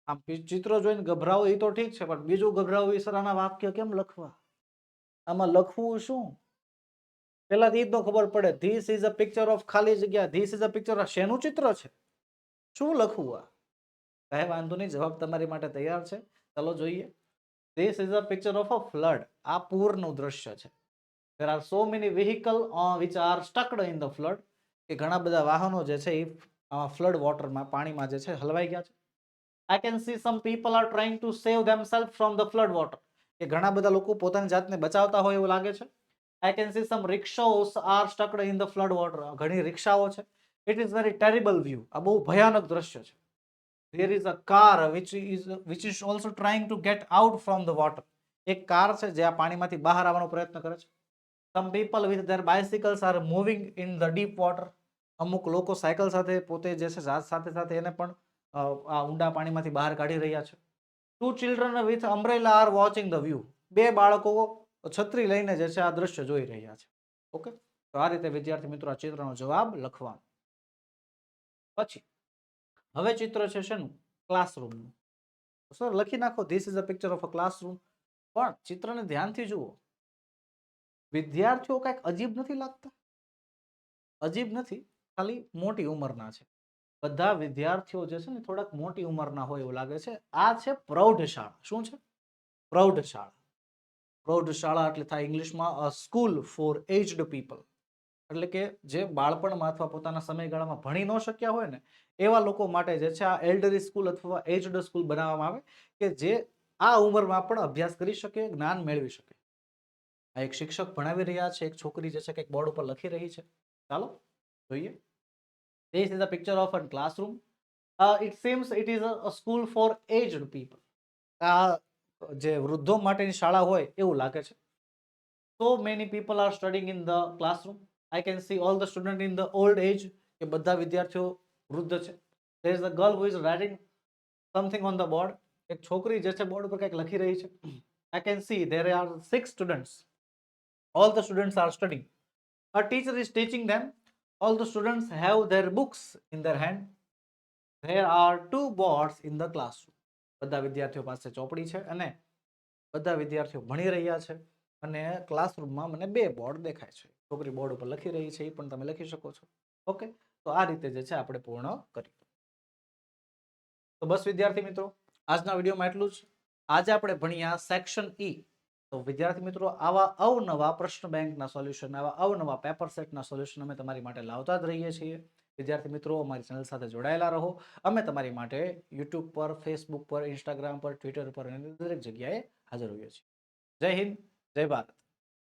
આમ ચિત્રો જોઈને ગભરાવો એ તો ઠીક છે, પણ બીજું ગભરાવું એ સર આના વાક્ય કેમ લખવા, આમાં લખવું શું? પેલા એ તો ખબર પડે. This is a picture of ખાલી જગ્યા. This is a picture of શેનું ચિત્ર છે, શું લખવું આ? કઈ વાંધો નહીં, જવાબ તમારી માટે તૈયાર છે. ચલો જોઈએ. This is a picture of a flood. આ પૂરનું દ્રશ્ય છે. There are so many vehicles which are stuck in the flood. કે ઘણા બધા વાહનો જે છે એ ફ્લડ વોટરમાં, પાણીમાં જે છે હલવાઈ ગયા છે. I can see some people are trying to save themselves from the flood water. કે ઘણા બધા લોકો પોતાની જાતને બચાવતા હોય એવું લાગે છે. I can see some rickshaws are stuck in the flood water. ઘણી રિક્ષાઓ છે. It is very terrible view. આ બહુ ભયાનક દ્રશ્ય છે. There is a car which is also trying to get out from the water. એક કાર છે જે આ પાણીમાંથી બહાર આવવાનો પ્રયત્ન કરે છે. Some people with their bicycles are moving in the deep water. અમુક લોકો સાયકલ સાથે પોતે જે છે સાથે સાથે એને પણ આ ઊંડા પાણીમાંથી બહાર કાઢી રહ્યા છે. Two children with umbrella are watching the view. બે બાળકો છત્રી લઈને જે છે આ દ્રશ્ય જોઈ રહ્યા છે. ઓકે, તો આ રીતે વિદ્યાર્થી મિત્રો આ ચિત્રનો જવાબ લખવાનો. પછી હવે ચિત્ર છે શેનું? ક્લાસરૂમનું. સર લખી નાખો this is a picture of a classroom, પણ ચિત્રને ધ્યાનથી જુઓ. વિદ્યાર્થીઓ કઈક અજીબ નથી લાગતા? અજીબ નથી, ખાલી મોટી ઉંમરના છે. બધા વિદ્યાર્થીઓ જે છે ને થોડાક મોટી ઉંમરના હોય એવું લાગે છે. આ છે પ્રૌઢશાળા. શું છે? પ્રૌઢશાળા. પ્રૌઢશાળા એટલે થાય ઇંગ્લિશમાં અ સ્કૂલ ફોર એજ્ડ પીપલ. એટલે કે જે બાળપણમાં અથવા પોતાના સમયગાળામાં ભણી ન શક્યા હોય ને એવા લોકો માટે જે છે આ એલ્ડરી સ્કૂલ અથવા એજ્ડ સ્કૂલ બનાવવામાં આવે કે જે આ ઉંમરમાં પણ અભ્યાસ કરી શકે, જ્ઞાન મેળવી શકે. આ એક શિક્ષક ભણાવી રહ્યા છે, એક છોકરી જે છે કંઈક બોર્ડ ઉપર લખી રહી છે. ચાલો જોઈએ. This is a picture of a classroom. It seems it is a school for aged people. આ જે વૃદ્ધો માટેની શાળા હોય એવું લાગે છે. So many people are studying in the classroom. I can see all the students in the old age. કે બધા વિદ્યાર્થીઓ વૃદ્ધ છે. There is a girl who is writing something on the board. એક છોકરી જે છે બોર્ડ ઉપર કંઈક લખી રહી છે. I can see there are 6 students. All the students are studying. A teacher is teaching them. All the students have their books in their hand. There are 2 boards in the classroom. બધા વિદ્યાર્થીઓ પાસે ચોપડી છે અને બધા વિદ્યાર્થીઓ ભણી રહ્યા છે અને ક્લાસરૂમમાં મને 2 બોર્ડ દેખાય છે. છોકરી બોર્ડ ઉપર લખી રહી છે, એ પણ તમે લખી શકો છો. ઓકે, તો આ રીતે જે છે આપણે પૂર્ણ કર્યું. તો બસ વિદ્યાર્થી મિત્રો, આજના વિડીયોમાં એટલું જ. આજે આપણે ભણ્યા સેક્શન ઈ. તો વિદ્યાર્થી મિત્રો, આવા અવનવા પ્રશ્ન બેંકના સોલ્યુશન, આવા અવનવા પેપર સેટના સોલ્યુશન અમે તમારી માટે લાવતા જ રહીએ છીએ. વિદ્યાર્થી મિત્રો અમારી ચેનલ સાથે જોડાયેલા રહો. અમે તમારી માટે યુટ્યુબ પર, ફેસબુક પર, ઇન્સ્ટાગ્રામ પર, ટ્વિટર પર અને દરેક જગ્યાએ હાજર હોઈએ છીએ. જય હિન્દ, જય ભારત.